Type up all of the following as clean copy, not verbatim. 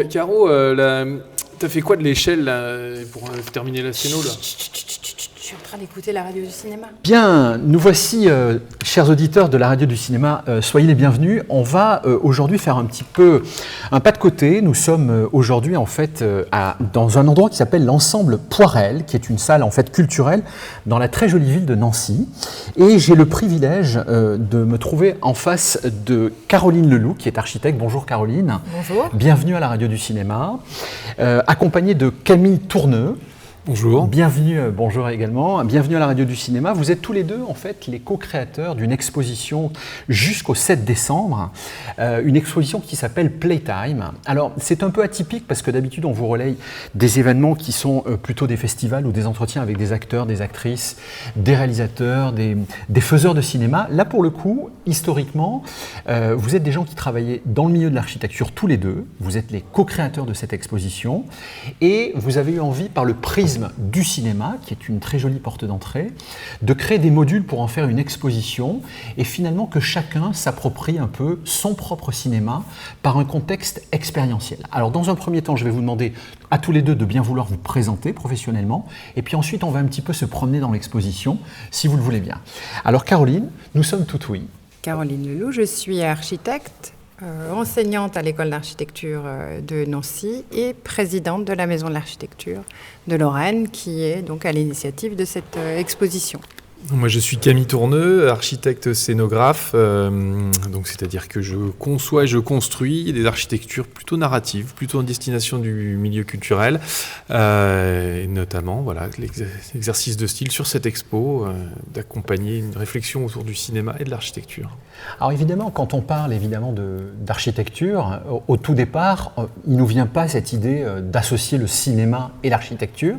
Caro, t'as fait quoi de l'échelle là, pour terminer la scéno là? Je suis en train d'écouter la radio du cinéma. Bien, nous voici, chers auditeurs de la radio du cinéma, soyez les bienvenus. On va aujourd'hui faire un petit peu un pas de côté. Nous sommes aujourd'hui en fait dans un endroit qui s'appelle l'Ensemble Poirel, qui est une salle en fait culturelle dans la très jolie ville de Nancy. Et j'ai le privilège de me trouver en face de Caroline Leloup, qui est architecte. Bonjour Caroline. Bonjour. Bienvenue à la radio du cinéma. Accompagnée de Camille Tourneux. Bonjour. Bienvenue, bonjour également. Bienvenue à la radio du cinéma. Vous êtes tous les deux en fait les co-créateurs d'une exposition jusqu'au 7 décembre, une exposition qui s'appelle Playtime. Alors c'est un peu atypique parce que d'habitude on vous relaye des événements qui sont plutôt des festivals ou des entretiens avec des acteurs, des actrices, des réalisateurs, des faiseurs de cinéma. Là pour le coup, historiquement, vous êtes des gens qui travaillaient dans le milieu de l'architecture tous les deux. Vous êtes les co-créateurs de cette exposition et vous avez eu envie par le prisme du cinéma, qui est une très jolie porte d'entrée, de créer des modules pour en faire une exposition et finalement que chacun s'approprie un peu son propre cinéma par un contexte expérientiel. Alors dans un premier temps, je vais vous demander à tous les deux de bien vouloir vous présenter professionnellement et puis ensuite on va un petit peu se promener dans l'exposition si vous le voulez bien. Alors Caroline, nous sommes tout oui. Caroline Leloup, je suis architecte, enseignante à l'école d'architecture de Nancy et présidente de la Maison de l'architecture de Lorraine, qui est donc à l'initiative de cette exposition. Moi, je suis Camille Tourneux, architecte scénographe, donc c'est-à-dire que je conçois et je construis des architectures plutôt narratives, plutôt en destination du milieu culturel, et notamment voilà, l'exercice de style sur cette expo, d'accompagner une réflexion autour du cinéma et de l'architecture. Alors évidemment, quand on parle évidemment d'architecture, au tout départ, il ne nous vient pas cette idée d'associer le cinéma et l'architecture.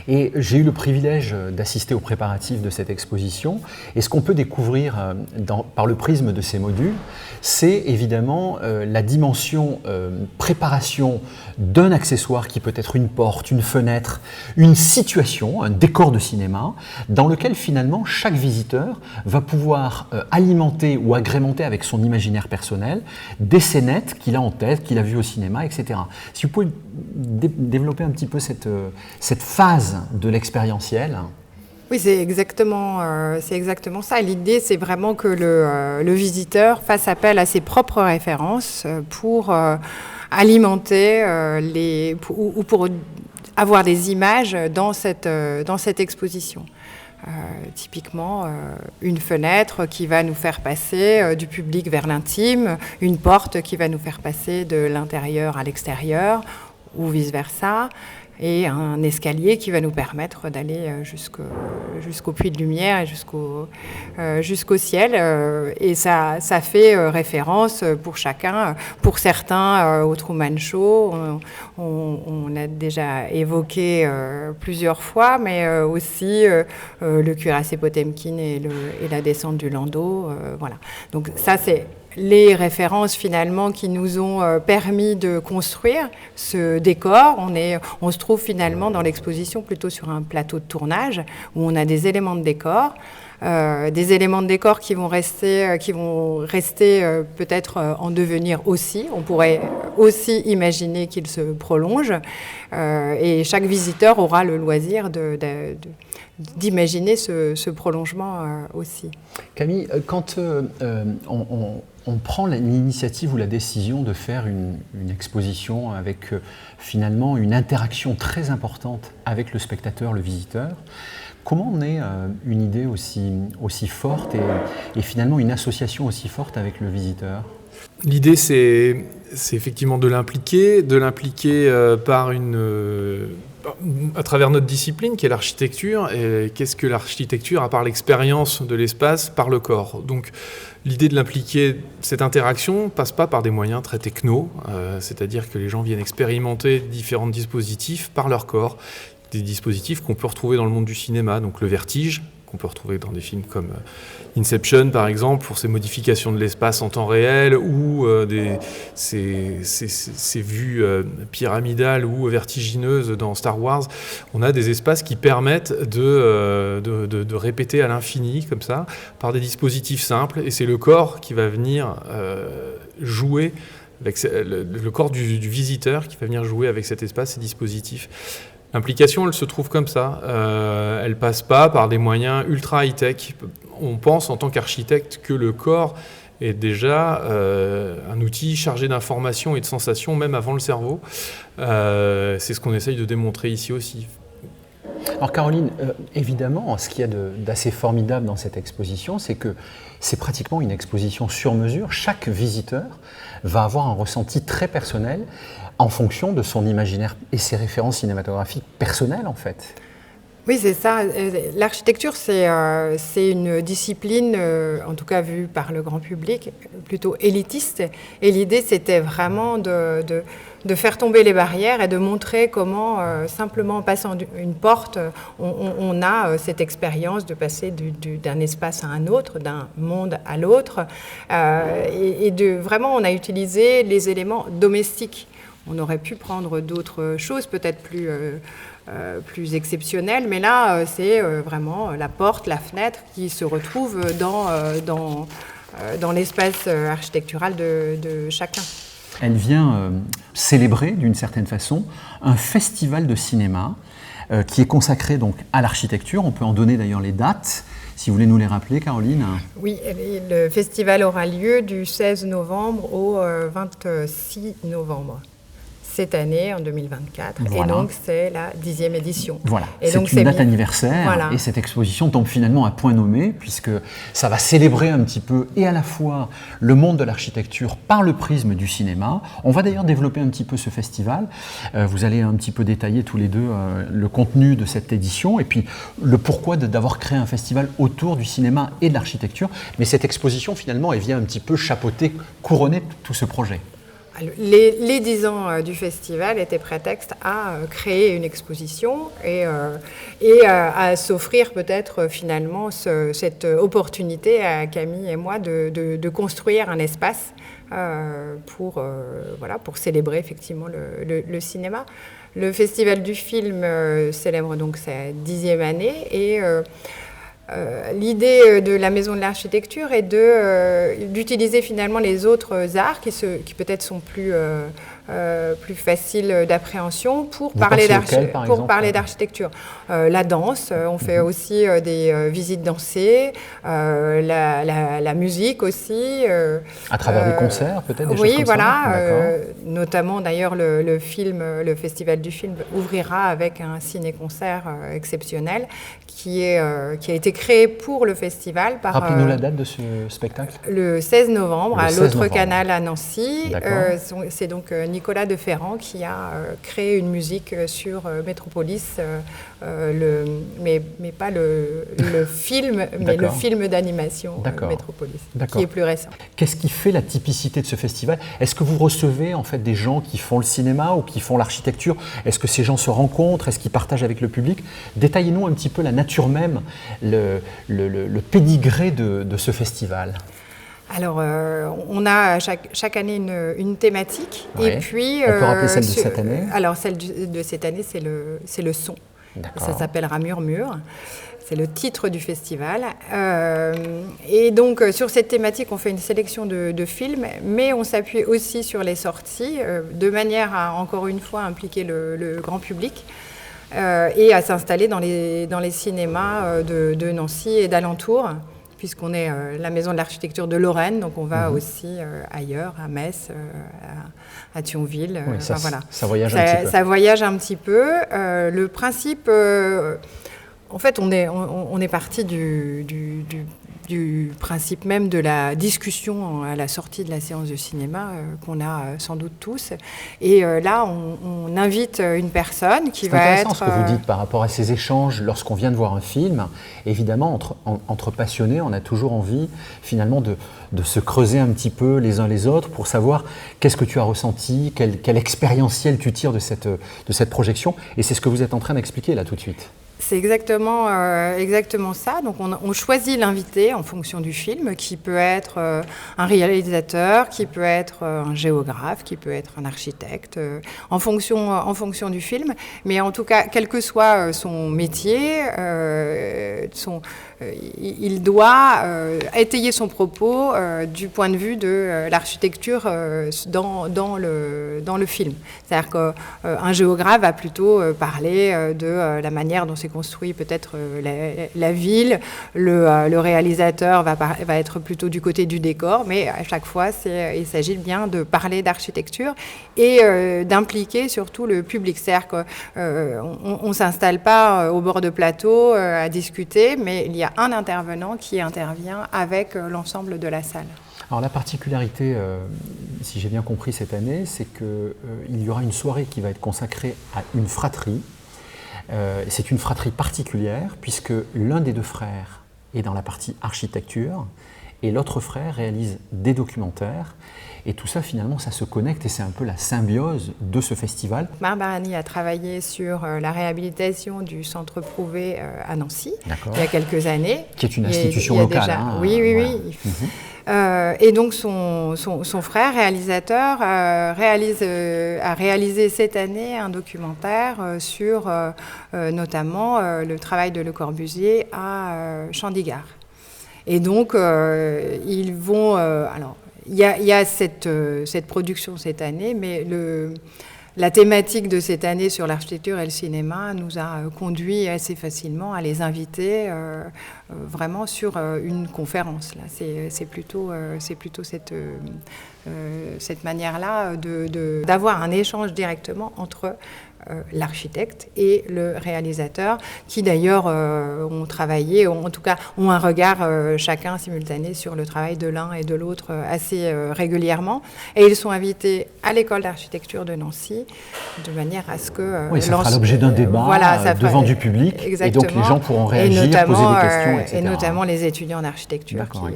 Et j'ai eu le privilège d'assister aux préparatifs de cette exposition. Et ce qu'on peut découvrir par le prisme de ces modules, c'est évidemment la dimension préparation d'un accessoire qui peut être une porte, une fenêtre, une situation, un décor de cinéma, dans lequel finalement chaque visiteur va pouvoir alimenter ou agrémenter avec son imaginaire personnel des scénettes qu'il a en tête, qu'il a vues au cinéma, etc. Si vous pouvez développer un petit peu cette phase de l'expérientiel. Oui, c'est exactement ça. L'idée, c'est vraiment que le visiteur fasse appel à ses propres références pour alimenter ou pour avoir des images dans cette exposition. Typiquement, une fenêtre qui va nous faire passer du public vers l'intime, une porte qui va nous faire passer de l'intérieur à l'extérieur, ou vice-versa, et un escalier qui va nous permettre d'aller jusqu'au puits de lumière et jusqu'au ciel. Et ça fait référence pour chacun. Pour certains, au Truman Show, on a déjà évoqué plusieurs fois, mais aussi le cuirassé Potemkin et la descente du Landau. Voilà. Donc ça, c'est les références finalement qui nous ont permis de construire ce décor. On se trouve finalement dans l'exposition plutôt sur un plateau de tournage où on a des éléments de décor. Des éléments de décor qui vont rester peut-être en devenir aussi. On pourrait aussi imaginer qu'ils se prolongent. Et chaque visiteur aura le loisir d'imaginer ce prolongement aussi. Camille, quand on prend l'initiative ou la décision de faire une exposition avec finalement une interaction très importante avec le spectateur, le visiteur, comment on est une idée aussi forte et finalement une association aussi forte avec le visiteur ? L'idée, c'est effectivement de l'impliquer à travers notre discipline qui est l'architecture. Et qu'est-ce que l'architecture à part l'expérience de l'espace, par le corps ? Donc l'idée de l'impliquer, cette interaction, passe pas par des moyens très techno, c'est-à-dire que les gens viennent expérimenter différents dispositifs par leur corps, des dispositifs qu'on peut retrouver dans le monde du cinéma, donc le vertige, qu'on peut retrouver dans des films comme Inception par exemple, pour ces modifications de l'espace en temps réel, ou ces vues pyramidales ou vertigineuses dans Star Wars. On a des espaces qui permettent de répéter à l'infini comme ça, par des dispositifs simples, et c'est le corps qui va venir jouer le corps du visiteur qui va venir jouer avec cet espace, ces dispositifs. L'implication, elle se trouve comme ça. Elle ne passe pas par des moyens ultra high-tech. On pense en tant qu'architecte que le corps est déjà un outil chargé d'informations et de sensations, même avant le cerveau. C'est ce qu'on essaye de démontrer ici aussi. Alors Caroline, évidemment, ce qu'il y a d'assez formidable dans cette exposition, c'est que c'est pratiquement une exposition sur mesure. Chaque visiteur va avoir un ressenti très personnel en fonction de son imaginaire et ses références cinématographiques personnelles, en fait. Oui, c'est ça. L'architecture, c'est une discipline, en tout cas vue par le grand public, plutôt élitiste. Et l'idée, c'était vraiment de faire tomber les barrières et de montrer comment, simplement en passant une porte, on a cette expérience de passer d'un espace à un autre, d'un monde à l'autre. Vraiment, on a utilisé les éléments domestiques. On aurait pu prendre d'autres choses, peut-être plus exceptionnelles, mais là, c'est vraiment la porte, la fenêtre qui se retrouve dans l'espace architectural de chacun. Elle vient célébrer, d'une certaine façon, un festival de cinéma qui est consacré donc à l'architecture. On peut en donner d'ailleurs les dates. Si vous voulez nous les rappeler, Caroline. Oui, le festival aura lieu du 16 novembre au 26 novembre. Cette année, en 2024. Voilà. Et donc, c'est la 10e édition. Voilà, c'est une date anniversaire. Voilà. Et cette exposition tombe finalement à point nommé, puisque ça va célébrer un petit peu, et à la fois, le monde de l'architecture par le prisme du cinéma. On va d'ailleurs développer un petit peu ce festival. Vous allez un petit peu détailler tous les deux le contenu de cette édition, et puis le pourquoi d'avoir créé un festival autour du cinéma et de l'architecture. Mais cette exposition, finalement, elle vient un petit peu chapeauter, couronner tout ce projet. Les 10 ans du festival étaient prétexte à créer une exposition et à s'offrir peut-être finalement cette opportunité à Camille et moi de construire un espace pour célébrer effectivement le cinéma. Le Festival du film célèbre donc sa 10e année et l'idée de la Maison de l'Architecture est d'utiliser finalement les autres arts qui peut-être sont plus faciles d'appréhension pour parler d'architecture. La danse, on fait aussi des visites dansées, la musique aussi. À travers des concerts peut-être, des oui, choses comme voilà. Notamment d'ailleurs le Festival du film ouvrira avec un ciné-concert exceptionnel qui a été créé pour le festival. Rappelez-nous la date de ce spectacle. Le 16 novembre, à l'autre canal à Nancy. C'est donc Nicolas de Ferrand qui a créé une musique sur Métropolis, mais pas le film, mais le film d'animation Métropolis, qui est plus récent. Qu'est-ce qui fait la typicité de ce festival? Est-ce que vous recevez en fait des gens qui font le cinéma ou qui font l'architecture? Est-ce que ces gens se rencontrent? Est-ce qu'ils partagent avec le public? Détaillez-nous un petit peu la nature même, le pédigré de ce festival. Alors, on a chaque année une thématique. Ouais. Et puis, on peut rappeler celle de cette année? Alors, celle de cette année, c'est le son. Ça s'appellera Murmure. C'est le titre du festival. Et donc, sur cette thématique, on fait une sélection de films, mais on s'appuie aussi sur les sorties, de manière à, encore une fois, impliquer le grand public. Et à s'installer dans les cinémas de Nancy et d'alentour, puisqu'on est la Maison de l'Architecture de Lorraine, donc on va aussi ailleurs, à Metz, à Thionville. Oui, voilà. Ça voyage un petit peu. Ça voyage un petit peu. Le principe, en fait, on est parti du principe même de la discussion à la sortie de la séance de cinéma qu'on a sans doute tous. Et là, on invite une personne qui va être... C'est intéressant ce que vous dites par rapport à ces échanges lorsqu'on vient de voir un film. Évidemment, entre passionnés, on a toujours envie finalement de se creuser un petit peu les uns les autres pour savoir qu'est-ce que tu as ressenti, quel expérientiel tu tires de cette projection. Et c'est ce que vous êtes en train d'expliquer là tout de suite. C'est exactement ça. Donc on choisit l'invité en fonction du film, qui peut être un réalisateur, qui peut être un géographe, qui peut être un architecte, en fonction du film. Mais en tout cas, quel que soit son métier, il doit étayer son propos du point de vue de l'architecture dans le film. C'est-à-dire qu'un géographe va plutôt parler de la manière dont c'est construit peut-être la ville. Le réalisateur va être plutôt du côté du décor, mais à chaque fois, il s'agit bien de parler d'architecture et d'impliquer surtout le public. C'est-à-dire qu'on ne s'installe pas au bord de plateau à discuter, mais il y a un intervenant qui intervient avec l'ensemble de la salle. Alors la particularité, si j'ai bien compris cette année, c'est qu'il y aura une soirée qui va être consacrée à une fratrie. C'est une fratrie particulière puisque l'un des deux frères est dans la partie architecture et l'autre frère réalise des documentaires. Et tout ça, finalement, ça se connecte et c'est un peu la symbiose de ce festival. Marc Barani a travaillé sur la réhabilitation du Centre Prouvé à Nancy, il y a quelques années. Qui est une institution locale. Déjà, oui. Et donc son frère, réalisateur, a réalisé cette année un documentaire sur notamment le travail de Le Corbusier à Chandigarh. Et donc, ils vont... alors, il y a cette production cette année, mais la thématique de cette année sur l'architecture et le cinéma nous a conduit assez facilement à les inviter vraiment sur une conférence. Là. C'est plutôt cette manière-là d'avoir un échange directement entre l'architecte et le réalisateur, qui d'ailleurs ont travaillé, en tout cas ont un regard chacun simultané sur le travail de l'un et de l'autre assez régulièrement. Et ils sont invités à l'école d'architecture de Nancy, de manière à ce que... oui, ça fera l'objet d'un débat devant du public, exactement. Et donc les gens pourront réagir, poser des questions, etc. Et notamment les étudiants d'architecture qu'on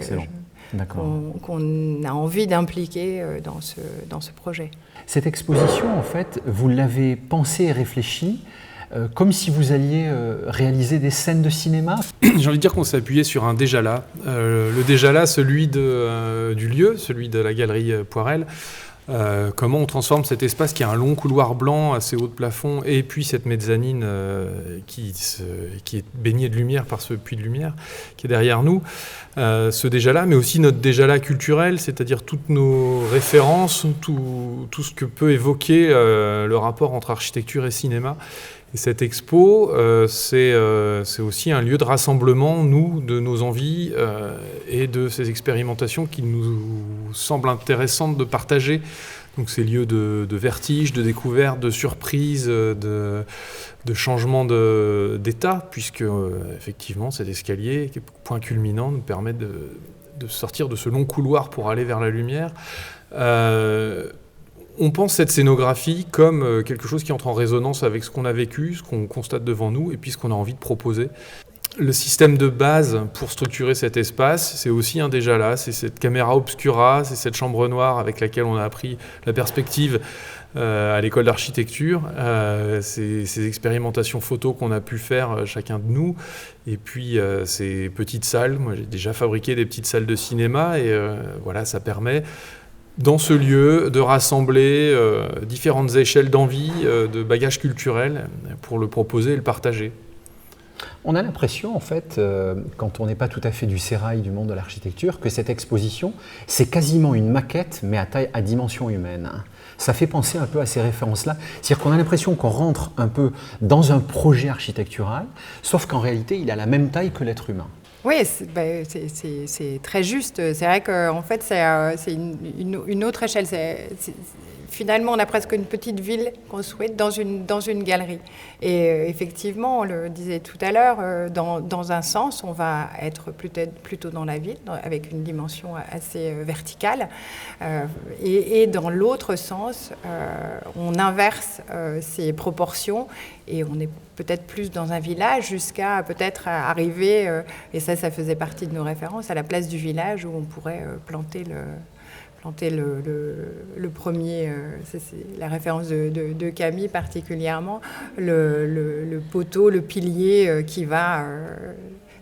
a envie d'impliquer dans ce projet. Cette exposition, en fait, vous l'avez pensée et réfléchie comme si vous alliez réaliser des scènes de cinéma. J'ai envie de dire qu'on s'est appuyé sur un déjà là. Le déjà là, celui du lieu, celui de la galerie Poirel. Comment on transforme cet espace qui a un long couloir blanc assez haut de plafond et puis cette mezzanine qui est baignée de lumière par ce puits de lumière qui est derrière nous. Ce déjà-là, mais aussi notre déjà-là culturel, c'est-à-dire toutes nos références, tout ce que peut évoquer le rapport entre architecture et cinéma. Et cette expo, c'est aussi un lieu de rassemblement, nous, de nos envies et de ces expérimentations qui nous semblent intéressantes de partager. Donc ces lieux de vertige, de découverte, de surprise, de changement d'état, puisque effectivement cet escalier, point culminant, nous permet de sortir de ce long couloir pour aller vers la lumière. On pense cette scénographie comme quelque chose qui entre en résonance avec ce qu'on a vécu, ce qu'on constate devant nous, et puis ce qu'on a envie de proposer. Le système de base pour structurer cet espace, c'est aussi un déjà là, c'est cette caméra obscura, c'est cette chambre noire avec laquelle on a appris la perspective à l'école d'architecture, ces expérimentations photos qu'on a pu faire chacun de nous, et puis ces petites salles. Moi j'ai déjà fabriqué des petites salles de cinéma, et voilà, ça permet dans ce lieu de rassembler différentes échelles d'envie, de bagages culturels pour le proposer et le partager. On a l'impression, en fait, quand on n'est pas tout à fait du sérail du monde de l'architecture, que cette exposition, c'est quasiment une maquette, mais à dimension humaine. Ça fait penser un peu à ces références-là. C'est-à-dire qu'on a l'impression qu'on rentre un peu dans un projet architectural, sauf qu'en réalité, il a la même taille que l'être humain. Oui, c'est très juste. C'est vrai qu'en fait, c'est une autre échelle. Finalement, on a presque une petite ville construite dans une galerie. Et effectivement, on le disait tout à l'heure, dans un sens, on va être plutôt dans la ville, avec une dimension assez verticale. Et dans l'autre sens, on inverse ces proportions et on est peut-être plus dans un village jusqu'à peut-être arriver, et ça faisait partie de nos références, à la place du village où on pourrait planter planter le premier, c'est la référence de Camille particulièrement, le poteau, le pilier qui va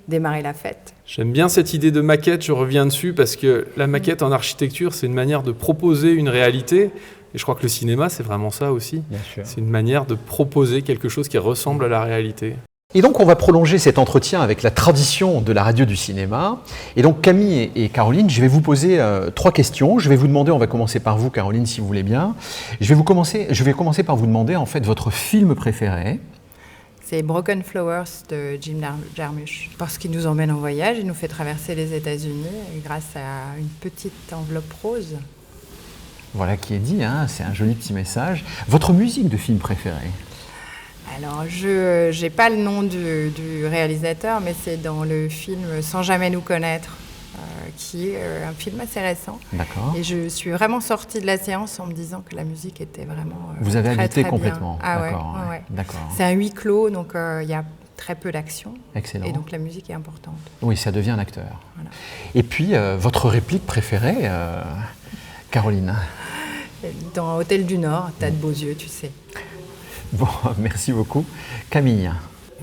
démarrer la fête. J'aime bien cette idée de maquette, je reviens dessus, parce que la maquette en architecture, c'est une manière de proposer une réalité. Et je crois que le cinéma, c'est vraiment ça aussi. Bien sûr. C'est une manière de proposer quelque chose qui ressemble à la réalité. Et donc, on va prolonger cet entretien avec la tradition de la radio du cinéma. Et donc, Camille et Caroline, je vais vous poser 3 questions. Je vais vous demander, on va commencer par vous, Caroline, si vous voulez bien. Je vais commencer par vous demander, en fait, votre film préféré. C'est Broken Flowers de Jim Jarmusch. Parce qu'il nous emmène en voyage, il nous fait traverser les États-Unis grâce à une petite enveloppe rose. Voilà qui est dit, hein, c'est un joli petit message. Votre musique de film préférée? Alors, je n'ai pas le nom du réalisateur, mais c'est dans le film Sans jamais nous connaître, qui est un film assez récent. D'accord. Et je suis vraiment sortie de la séance en me disant que la musique était vraiment Vous avez très, habité très complètement. bien. Ah D'accord. ouais, ouais. D'accord. C'est un huis clos, donc il y a très peu d'action. Excellent. Et donc la musique est importante. Oui, ça devient un acteur. Voilà. Et puis, votre réplique préférée, Caroline? Dans Hôtel du Nord, t'as de beaux yeux, tu sais. Bon, merci beaucoup. Camille?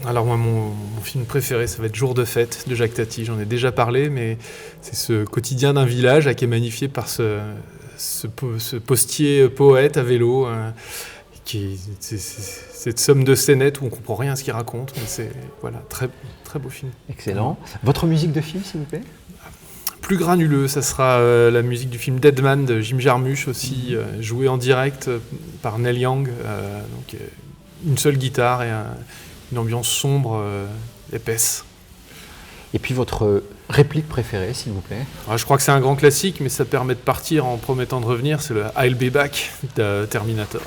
Alors moi, mon film préféré, ça va être Jour de fête de Jacques Tati. J'en ai déjà parlé, mais c'est ce quotidien d'un village qui est magnifié par ce postier poète à vélo, c'est cette somme de scénettes où on ne comprend rien à ce qu'il raconte. Mais c'est voilà, très, très beau film. Excellent. Votre musique de film, s'il vous plaît? Plus granuleux, ça sera la musique du film Deadman de Jim Jarmusch aussi, jouée en direct par Neil Young. Donc une seule guitare et une ambiance sombre, épaisse. Et puis votre réplique préférée, s'il vous plaît? Alors, je crois que c'est un grand classique, mais ça permet de partir en promettant de revenir. C'est le I'll be back de Terminator.